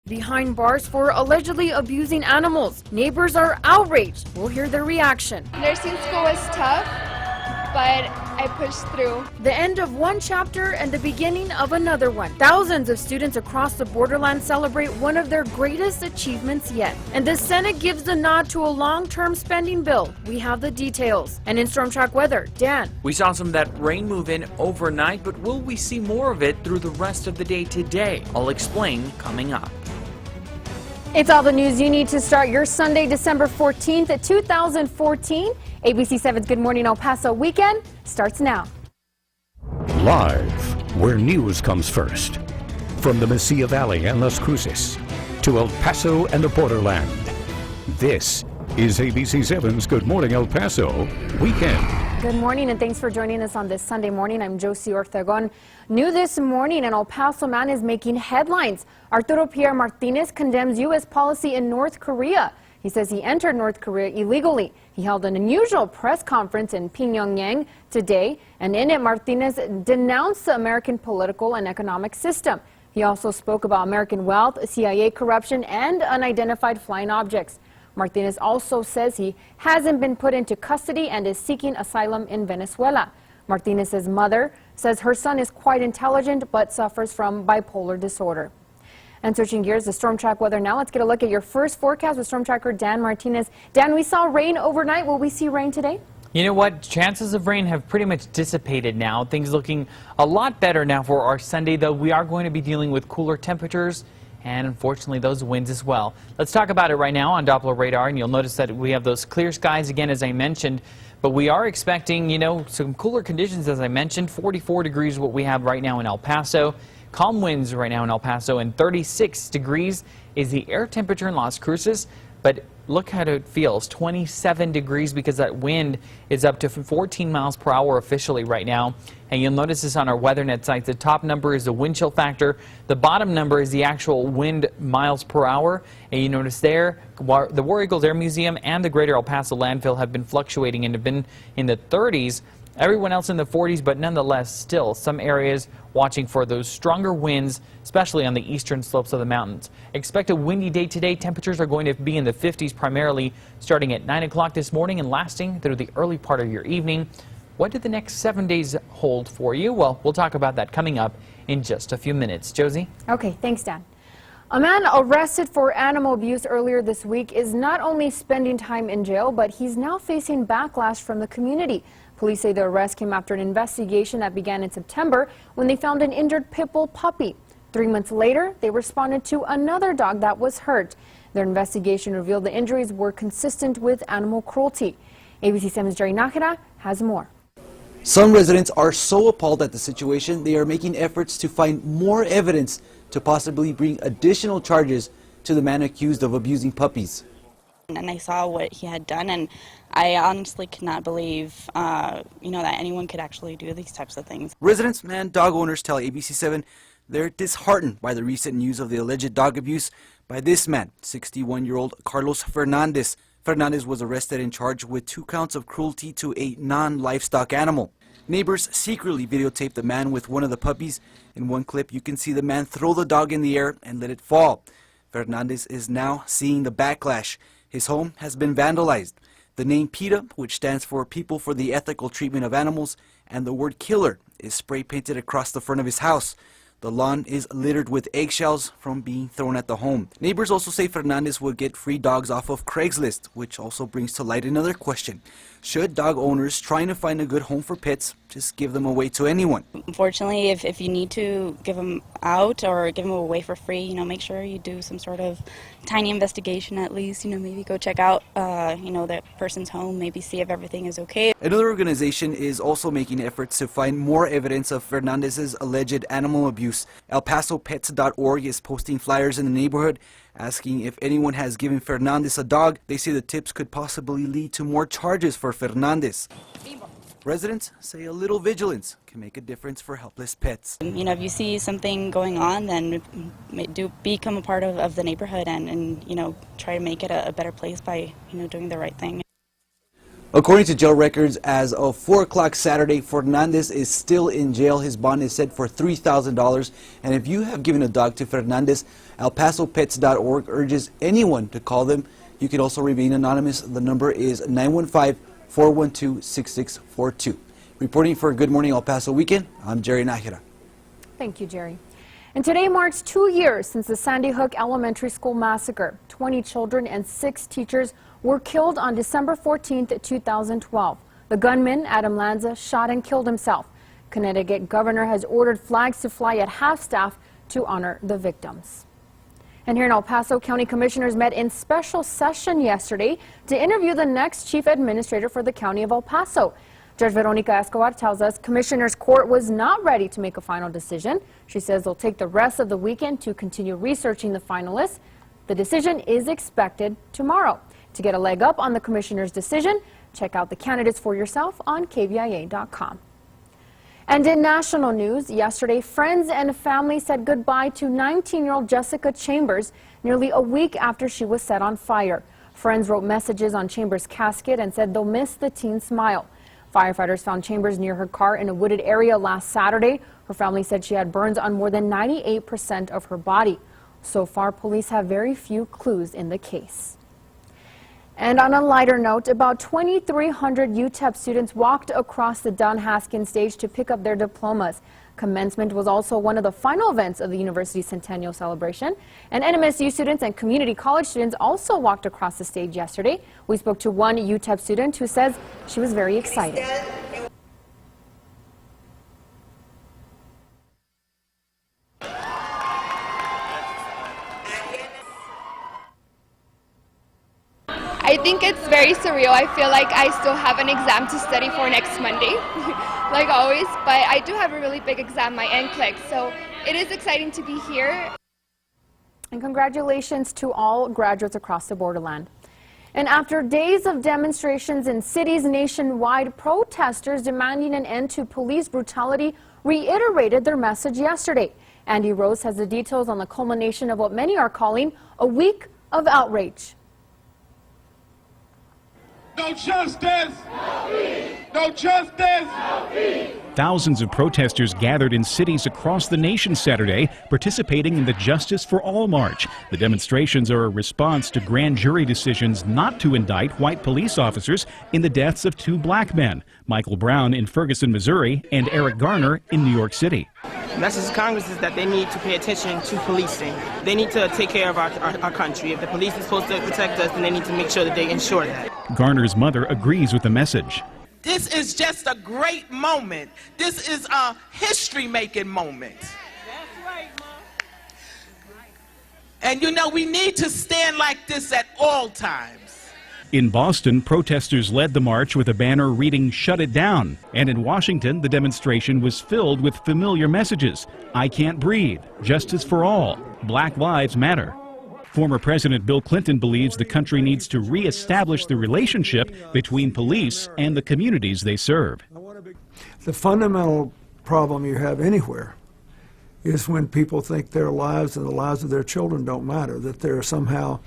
behind bars for allegedly abusing animals. Neighbors are outraged. We'll hear their reaction. Nursing school was tough, but I pushed through. The end of one chapter and the beginning of another one. Thousands of students across the borderland celebrate one of their greatest achievements yet. And the Senate gives the nod to a long-term spending bill. We have the details. And in Storm Track weather, Dan. We saw some of that rain move in overnight, but will we see more of it through the rest of the day today? I'll explain coming up. It's all the news you need to start your Sunday, December 14th, 2014. ABC 7's Good Morning El Paso weekend starts now. Live, where news comes first. From the Mesilla Valley and Las Cruces to El Paso and the borderland. This is ABC 7's Good Morning El Paso weekend. Good morning and thanks for joining us on this Sunday morning. I'm Josie Ortegon. New this morning, an El Paso man is making headlines. Arturo Pierre Martinez condemns U.S. policy in North Korea. He says he entered North Korea illegally. He held an unusual press conference in Pyongyang today, and in it, Martinez denounced the American political and economic system. He also spoke about American wealth, CIA corruption, and unidentified flying objects. Martinez also says he hasn't been put into custody and is seeking asylum in Venezuela. Martinez's mother says her son is quite intelligent but suffers from bipolar disorder. And switching gears to Storm Track weather now, let's get a look at your first forecast with Storm Tracker Dan Martinez. Dan, we saw rain overnight. Will we see rain today? You know what? Chances of rain have pretty much dissipated now. Things looking a lot better now for our Sunday, though we are going to be dealing with cooler temperatures and unfortunately those winds as well. Let's talk about it right now on Doppler radar, and you'll notice that we have those clear skies again, as I mentioned, but we are expecting, some cooler conditions, as I mentioned. 44 degrees what we have right now in El Paso. Calm winds right now in El Paso, and 36 degrees is the air temperature in Las Cruces. But look how it feels, 27 degrees, because that wind is up to 14 miles per hour officially right now. And you'll notice this on our WeatherNet site. The top number is the wind chill factor. The bottom number is the actual wind miles per hour. And you notice there, the War Eagles Air Museum and the Greater El Paso landfill have been fluctuating and have been in the 30s. Everyone else in the 40s, but nonetheless, still some areas watching for those stronger winds, especially on the eastern slopes of the mountains. Expect a windy day today. Temperatures are going to be in the 50s primarily starting at 9 o'clock this morning and lasting through the early part of your evening. What do the next 7 days hold for you? Well, we'll talk about that coming up in just a few minutes. Josie? Okay, thanks, Dan. A man arrested for animal abuse earlier this week is not only spending time in jail, but he's now facing backlash from the community. Police say the arrest came after an investigation that began in September when they found an injured pit bull puppy. 3 months later, they responded to another dog that was hurt. Their investigation revealed the injuries were consistent with animal cruelty. ABC 7's Jerry Nájera has more. Some residents are so appalled at the situation, they are making efforts to find more evidence to possibly bring additional charges to the man accused of abusing puppies. And I saw what he had done, and I honestly could not believe, that anyone could actually do these types of things. Residents and dog owners tell ABC 7 they're disheartened by the recent news of the alleged dog abuse by this man, 61-year-old Carlos Fernandez. Fernandez was arrested and charged with 2 counts of cruelty to a non-livestock animal. Neighbors secretly videotaped the man with one of the puppies. In one clip, you can see the man throw the dog in the air and let it fall. Fernandez is now seeing the backlash. His home has been vandalized. The name PETA, which stands for People for the Ethical Treatment of Animals, and the word killer is spray painted across the front of his house. The lawn is littered with eggshells from being thrown at the home. Neighbors also say Fernandez will get free dogs off of Craigslist, which also brings to light another question. Should dog owners trying to find a good home for pets just give them away to anyone? Unfortunately, if you need to give them out or give them away for free, make sure you do some sort of tiny investigation at least. Maybe go check out, that person's home, maybe see if everything is okay. Another organization is also making efforts to find more evidence of Fernandez's alleged animal abuse. ElPasoPets.org is posting flyers in the neighborhood asking if anyone has given Fernandez a dog. They say the tips could possibly lead to more charges for Fernandez. Residents say a little vigilance can make a difference for helpless pets. If you see something going on, then do become a part of the neighborhood and try to make it a better place by, doing the right thing. According to jail records, as of 4 o'clock Saturday, Fernandez is still in jail. His bond is set for $3,000. And if you have given a dog to Fernandez, ElPasoPets.org urges anyone to call them. You can also remain anonymous. The number is 915-412-6642. Reporting for Good Morning El Paso Weekend, I'm Jerry Nájera. Thank you, Jerry. And today marks 2 years since the Sandy Hook Elementary School massacre. 20 children and 6 teachers were killed on December 14, 2012. The gunman, Adam Lanza, shot and killed himself. Connecticut governor has ordered flags to fly at half-staff to honor the victims. And here in El Paso, county commissioners met in special session yesterday to interview the next chief administrator for the county of El Paso. Judge Veronica Escobar tells us Commissioners Court was not ready to make a final decision. She says they'll take the rest of the weekend to continue researching the finalists. The decision is expected tomorrow. To get a leg up on the commissioner's decision, check out the candidates for yourself on KVIA.com. And in national news, yesterday, friends and family said goodbye to 19-year-old Jessica Chambers nearly a week after she was set on fire. Friends wrote messages on Chambers' casket and said they'll miss the teen's smile. Firefighters found Chambers near her car in a wooded area last Saturday. Her family said she had burns on more than 98% of her body. So far, police have very few clues in the case. And on a lighter note, about 2,300 UTEP students walked across the Don Haskins stage to pick up their diplomas. Commencement was also one of the final events of the University Centennial Celebration. And NMSU students and community college students also walked across the stage yesterday. We spoke to one UTEP student who says she was very excited. I think it's very surreal. I feel like I still have an exam to study for next Monday, like always, but I do have a really big exam, my NCLEX, so it is exciting to be here. And congratulations to all graduates across the borderland. And after days of demonstrations in cities nationwide, protesters demanding an end to police brutality reiterated their message yesterday. Andy Rose has the details on the culmination of what many are calling a week of outrage. No justice! No peace! No justice! No peace! Thousands of protesters gathered in cities across the nation Saturday, participating in the Justice for All March. The demonstrations are a response to grand jury decisions not to indict white police officers in the deaths of 2 black men, Michael Brown in Ferguson, Missouri, and Eric Garner in New York City. The message to Congress is that they need to pay attention to policing. They need to take care of our country. If the police is supposed to protect us, then they need to make sure that they ensure that. Garner's mother agrees with the message. This is just a great moment. This is a history-making moment. That's right, Mom. And you know, we need to stand like this at all times. In Boston, protesters led the march with a banner reading "Shut It Down." And in Washington, the demonstration was filled with familiar messages. I can't breathe, justice for all, Black Lives Matter. Former President Bill Clinton believes the country needs to reestablish the relationship between police and the communities they serve. The fundamental problem you have anywhere is when people think their lives and the lives of their children don't matter, that they're somehow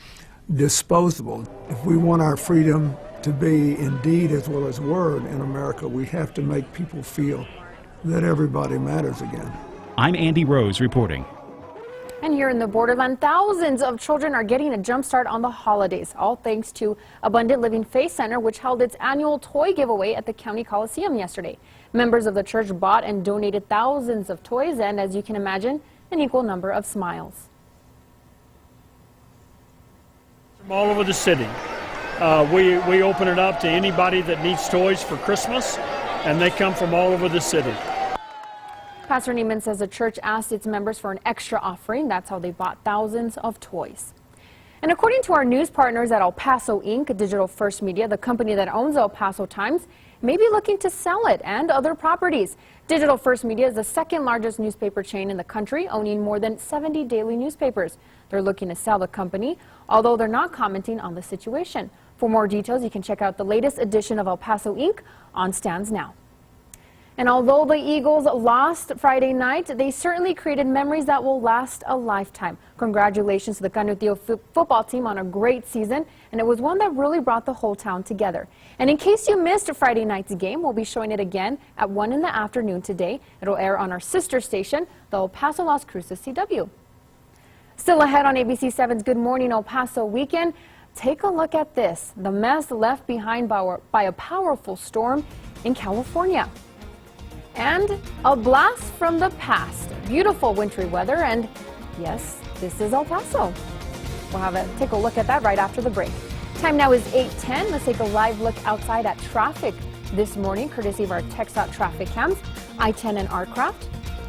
disposable. If we want our freedom to be in deed as well as word in America, we have to make people feel that everybody matters again. I'm Andy Rose reporting. And here in the borderland, thousands of children are getting a jump start on the holidays, all thanks to Abundant Living Faith Center, which held its annual toy giveaway at the County Coliseum yesterday. Members of the church bought and donated thousands of toys and, as you can imagine, an equal number of smiles. From all over the city. We open it up to anybody that needs toys for Christmas, and they come from all over the city. Pastor Neiman says the church asked its members for an extra offering. That's how they bought thousands of toys. And according to our news partners at El Paso Inc., Digital First Media, the company that owns El Paso Times, may be looking to sell it and other properties. Digital First Media is the second largest newspaper chain in the country, owning more than 70 daily newspapers. They're looking to sell the company, although they're not commenting on the situation. For more details, you can check out the latest edition of El Paso Inc. on stands now. And although the Eagles lost Friday night, they certainly created memories that will last a lifetime. Congratulations to the Canutillo football team on a great season, and it was one that really brought the whole town together. And in case you missed Friday night's game, we'll be showing it again at 1 in the afternoon today. It'll air on our sister station, the El Paso Las Cruces CW. Still ahead on ABC7's Good Morning El Paso weekend, take a look at this, the mess left behind by a powerful storm in California. And a blast from the past. Beautiful wintry weather, and yes, this is El Paso. We'll take a look at that right after the break. Time now is 8:10. Let's take a live look outside at traffic this morning, courtesy of our TxDOT traffic cams, I-10 and Artcraft.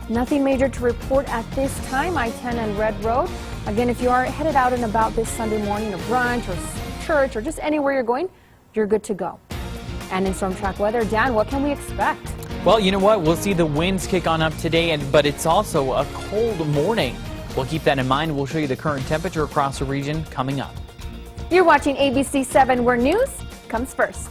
Nothing major to report at this time, I-10 and Red Road. Again, if you are headed out and about this Sunday morning, a brunch or church or just anywhere you're going, you're good to go. And in storm track weather, Dan, what can we expect? Well, you know what? We'll see the winds kick on up today, but it's also a cold morning. We'll keep that in mind. We'll show you the current temperature across the region coming up. You're watching ABC7, where news comes first.